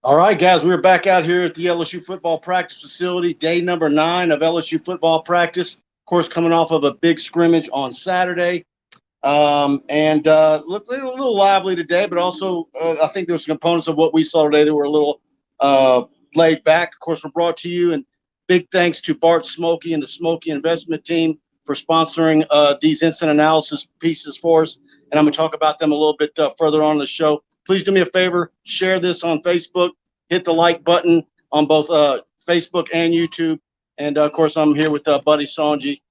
All right, guys, we're back out here at the LSU football practice facility, day number 9 of LSU football practice. Of course, coming off of a big scrimmage on Saturday. And looked a little lively today, but also I think there were some components of what we saw today that were a little laid back. Of course, we're brought to you, and big thanks to Bart Smokey and the Smokey Investment Team for sponsoring these instant analysis pieces for us. And I'm going to talk about them a little bit further on in the show. Please do me a favor, share this on Facebook, hit the like button on both Facebook and YouTube. And, of course, I'm here with Buddy Sanji,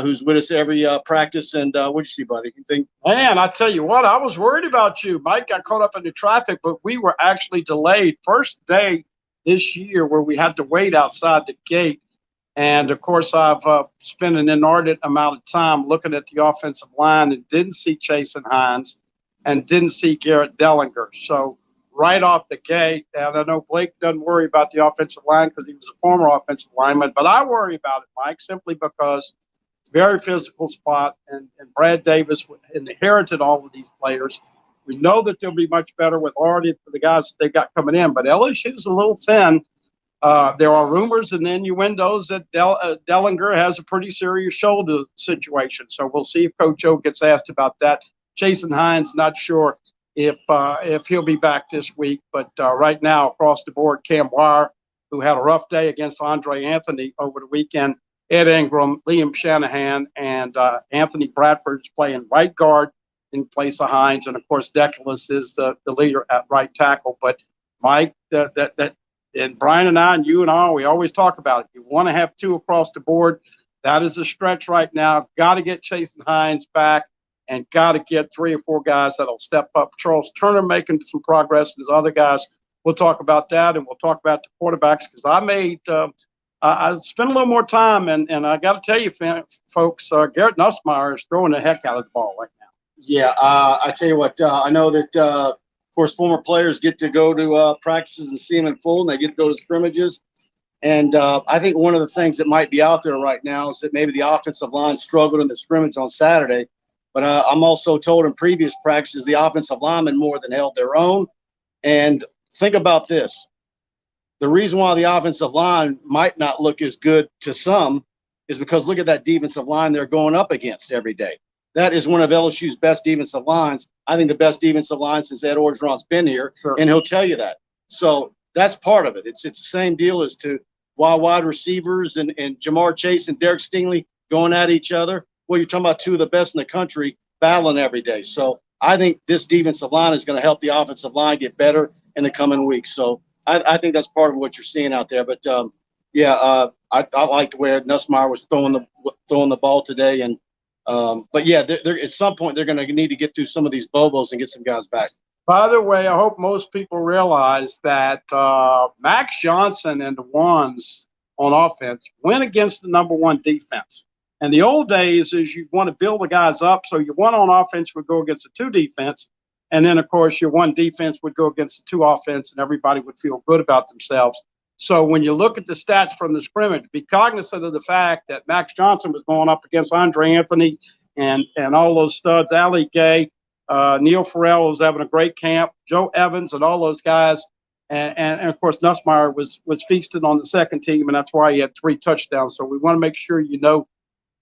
who's with us every practice. And what'd you see, buddy? You think? Man, I tell you what, I was worried about you. Mike got caught up in the traffic, but we were actually delayed. First day this year where we had to wait outside the gate. And, of course, I've spent an inordinate amount of time looking at the offensive line and didn't see Jason Hines and didn't see Garrett Dellinger. So right off the gate, and I know Blake doesn't worry about the offensive line because he was a former offensive lineman, but I worry about it, Mike, simply because very physical spot, and Brad Davis inherited all of these players. We know that they'll be much better with already the guys that they got coming in, but LSU's a little thin. There are rumors and innuendos that Dellinger has a pretty serious shoulder situation, so we'll see if Coach O gets asked about that. Jason Hines, not sure if he'll be back this week, but right now across the board, Cam Wire, who had a rough day against Andre Anthony over the weekend, Ed Ingram, Liam Shanahan, and Anthony Bradford's playing right guard in place of Hines. And, of course, Deculus is the leader at right tackle. But, Mike, and Brian and I and you and all, we always talk about it. You want to have 2 across the board. That is a stretch right now. Got to get Jason Hines back and got to get 3 or 4 guys that'll step up. Charles Turner making some progress. There's other guys. We'll talk about that, and we'll talk about the quarterbacks because I spent a little more time, and I got to tell you, folks, Garrett Nussmeier is throwing the heck out of the ball right now. Yeah, I tell you what, I know that, of course, former players get to go to practices and see them in full, and they get to go to scrimmages. And I think one of the things that might be out there right now is that maybe the offensive line struggled in the scrimmage on Saturday. But I'm also told in previous practices the offensive linemen more than held their own. And think about this. The reason why the offensive line might not look as good to some is because look at that defensive line they're going up against every day. That is one of LSU's best defensive lines. I think the best defensive line since Ed Orgeron's been here, sure. And he'll tell you that. So that's part of it. It's the same deal as to why wide receivers and Jamar Chase and Derek Stingley going at each other. Well, you're talking about 2 of the best in the country battling every day. So I think this defensive line is going to help the offensive line get better in the coming weeks. So I think that's part of what you're seeing out there. But, I like the way Nussmeier was throwing the ball today. And but, yeah, they're at some point they're going to need to get through some of these bobos and get some guys back. By the way, I hope most people realize that Max Johnson and the ones on offense went against the number 1 defense. And the old days is you want to build the guys up. So your 1 on offense would go against the 2 defense. And then, of course, your 1 defense would go against the 2 offense, and everybody would feel good about themselves. So when you look at the stats from the scrimmage, be cognizant of the fact that Max Johnson was going up against Andre Anthony and all those studs, Ali Gay, Neil Farrell was having a great camp, Joe Evans and all those guys. And of course, Nussmeier was feasted on the second team, and that's why he had 3 touchdowns. So we want to make sure you know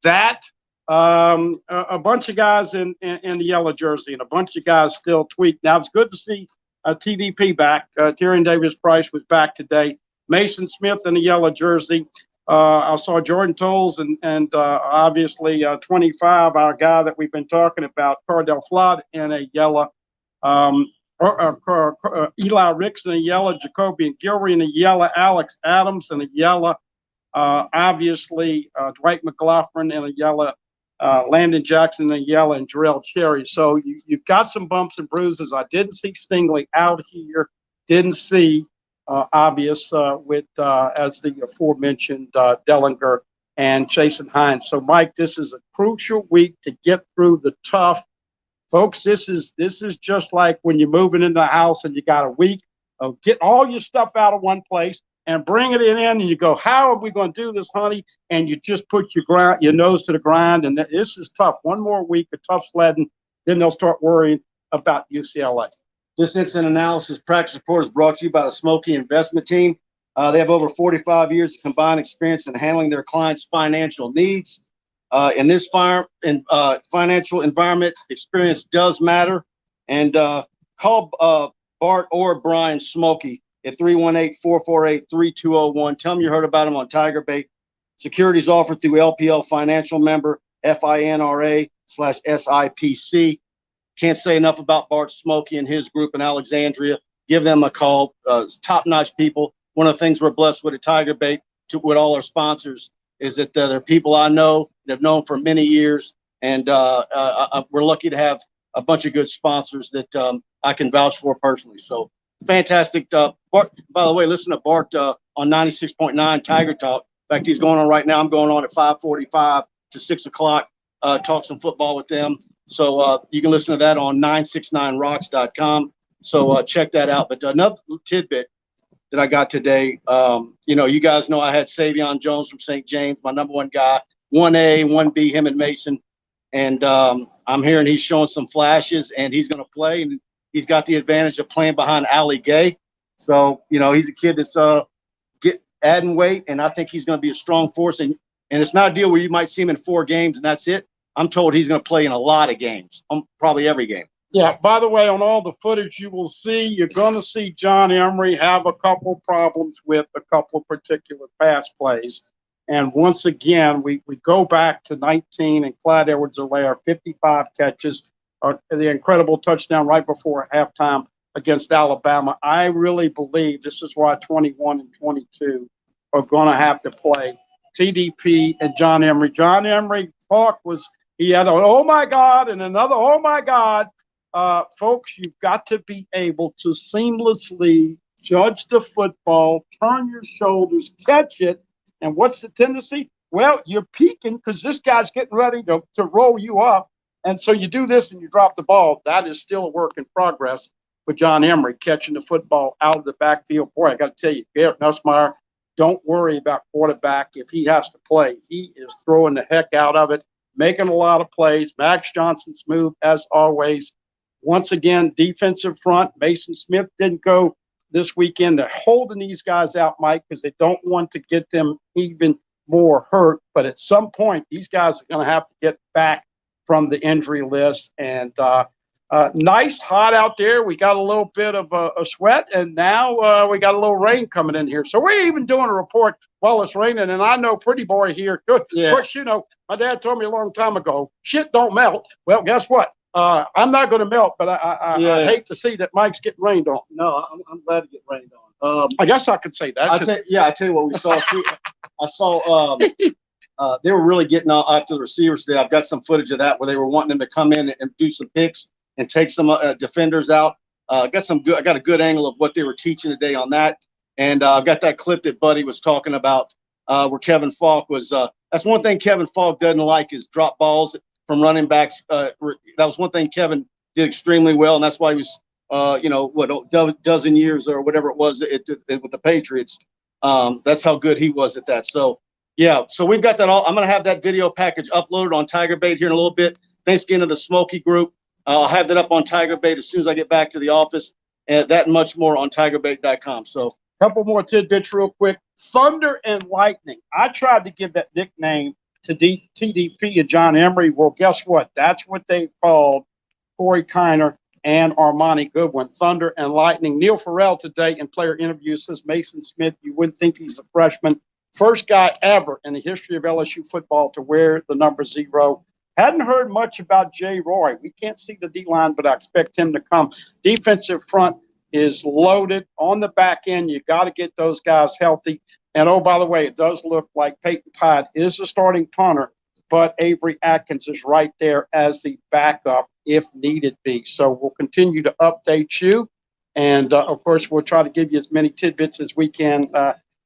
that. A bunch of guys in the yellow jersey and a bunch of guys still tweaked. Now, it's good to see TDP back. Tyrion Davis-Price was back today. Mason Smith in the yellow jersey. I saw Jordan Tolles and obviously 25, our guy that we've been talking about, Cardell Flott in a yellow. Eli Ricks in a yellow. Jacobian Gilry in a yellow. Alex Adams in a yellow. Obviously, Dwight McLaughlin in a yellow. Landon Jackson in a yellow, and Jarrell Cherry. So you've got some bumps and bruises. I didn't see Stingley out here. Didn't see obvious with as the aforementioned Dellinger and Jason Hines. So, Mike, this is a crucial week to get through the tough. Folks, this is just like when you're moving into a house and you got a week of get all your stuff out of one place and bring it in, and you go, how are we going to do this, honey? And you just put your nose to the grind, and this is tough. One more week of tough sledding, then they'll start worrying about UCLA. This instant analysis practice report is brought to you by the Smoky Investment Team. They have over 45 years of combined experience in handling their clients' financial needs. In this financial environment, experience does matter. And call Bart or Brian Smoky at 318-448-3201. Tell them you heard about them on TigerBait. Securities offered through LPL Financial member FINRA/SIPC. Can't say enough about Bart Smoky and his group in Alexandria. Give them a call. Top-notch people. One of the things we're blessed with at TigerBait, with all our sponsors, is that they're people I know and have known for many years. And we're lucky to have a bunch of good sponsors that I can vouch for personally. So fantastic. Bart, by the way, listen to Bart on 96.9 Tiger Talk. In fact, he's going on right now. I'm going on at 5:45 to 6 o'clock, talk some football with them. So you can listen to that on 969rocks.com. So check that out. But another tidbit that I got today, you guys know I had Savion Jones from St. James, my number one guy, 1A, 1B, him and Mason. And I'm hearing he's showing some flashes, and he's going to play. And he's got the advantage of playing behind Ali Gay. So, he's a kid that's adding weight, and I think he's going to be a strong force. And it's not a deal where you might see him in 4 games, and that's it. I'm told he's going to play in a lot of games, probably every game. Yeah, by the way, on all the footage you will see, you're going to see John Emery have a couple problems with a couple of particular pass plays. And once again, we go back to 19 and Clyde Edwards-Helaire, 55 catches, the incredible touchdown right before halftime against Alabama. I really believe this is why 21 and 22 are going to have to play TDP and John Emery. John Emery, he had an oh my God and another oh my God. Folks, you've got to be able to seamlessly judge the football, turn your shoulders, catch it. And what's the tendency? Well, you're peeking because this guy's getting ready to roll you up. And so you do this and you drop the ball. That is still a work in progress with John Emery catching the football out of the backfield. Boy, I got to tell you, Garrett Nussmeier, don't worry about quarterback if he has to play. He is throwing the heck out of it, making a lot of plays. Max Johnson smooth as always. Once again, defensive front. Mason Smith didn't go this weekend. They're holding these guys out, Mike, because they don't want to get them even more hurt. But at some point, these guys are going to have to get back from the injury list. And nice, hot out there. We got a little bit of a sweat, and now we got a little rain coming in here. So we're even doing a report while it's raining. And I know Pretty Boy here. Good. Yeah. Of course, my dad told me a long time ago, shit don't melt. Well, guess what? I'm not going to melt, but I hate to see that Mike's getting rained on. No, I'm glad to get rained on. I guess I could say that. I tell you what we saw too. I saw they were really getting after the receivers today. I've got some footage of that where they were wanting them to come in and do some picks and take some defenders out. I got a good angle of what they were teaching today on that, and I've got that clip that Buddy was talking about where Kevin Falk was. That's one thing Kevin Falk doesn't like is drop balls from running backs. That was one thing Kevin did extremely well, and that's why he was, a dozen years or whatever it was with the Patriots. That's how good he was at that. So, yeah, so we've got that all. I'm going to have that video package uploaded on TigerBait here in a little bit. Thanks again to the Smoky Group. I'll have that up on TigerBait as soon as I get back to the office, and that and much more on TigerBait.com. So, a couple more tidbits real quick. Thunder and Lightning. I tried to give that nickname to TDP and John Emery. Well, guess what? That's what they called Corey Kiner and Armani Goodwin, Thunder and Lightning. Neil Farrell today in player interviews says Mason Smith, you wouldn't think he's a freshman. First guy ever in the history of LSU football to wear the number 0. Hadn't heard much about Jay Roy. We can't see the D-line, but I expect him to come. Defensive front is loaded. On the back end, you got to get those guys healthy. And, oh, by the way, it does look like Peyton Tide is the starting punter, but Avery Atkins is right there as the backup if needed be. So we'll continue to update you. And, of course, we'll try to give you as many tidbits as we can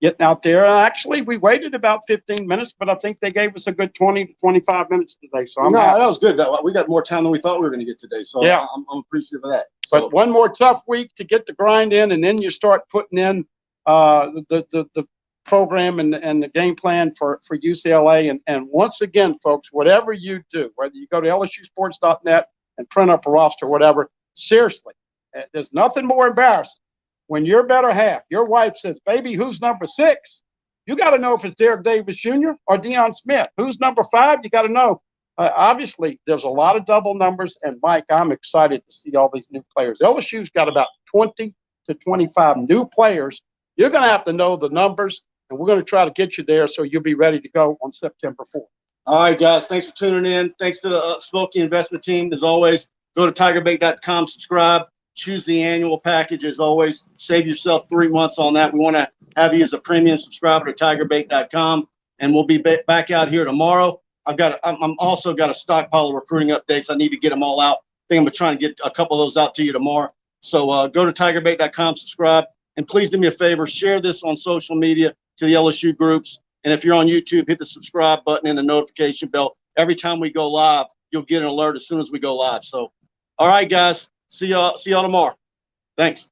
getting out there. Actually, we waited about 15 minutes, but I think they gave us a good 20 to 25 minutes today. So that was good. We got more time than we thought we were going to get today. So yeah, I'm appreciative of that. So, but one more tough week to get the grind in, and then you start putting in the program and the game plan for UCLA. And once again, folks, whatever you do, whether you go to LSUsports.net and print up a roster, whatever, seriously, There's nothing more embarrassing when your better half, your wife says, baby, who's number 6? You got to know if it's Derek Davis Jr. or Deion Smith. Who's number 5? You got to know. Obviously, there's a lot of double numbers. And, Mike, I'm excited to see all these new players. LSU's got about 20 to 25 new players. You're going to have to know the numbers, and we're going to try to get you there so you'll be ready to go on September 4th. All right, guys. Thanks for tuning in. Thanks to the Smoky Investment Team. As always, go to TigerBait.com, subscribe, choose the annual package. As always, save yourself 3 months on that. We want to have you as a premium subscriber to TigerBait.com, and we'll be back out here tomorrow. I'm also got a stockpile of recruiting updates. I need to get them all out. I think I'm trying to get a couple of those out to you tomorrow. So go to TigerBait.com, subscribe, and please do me a favor, share this on social media to the LSU groups. And if you're on YouTube, hit the subscribe button and the notification bell. Every time we go live, you'll get an alert as soon as we go live. So, all right, guys, see y'all tomorrow. Thanks.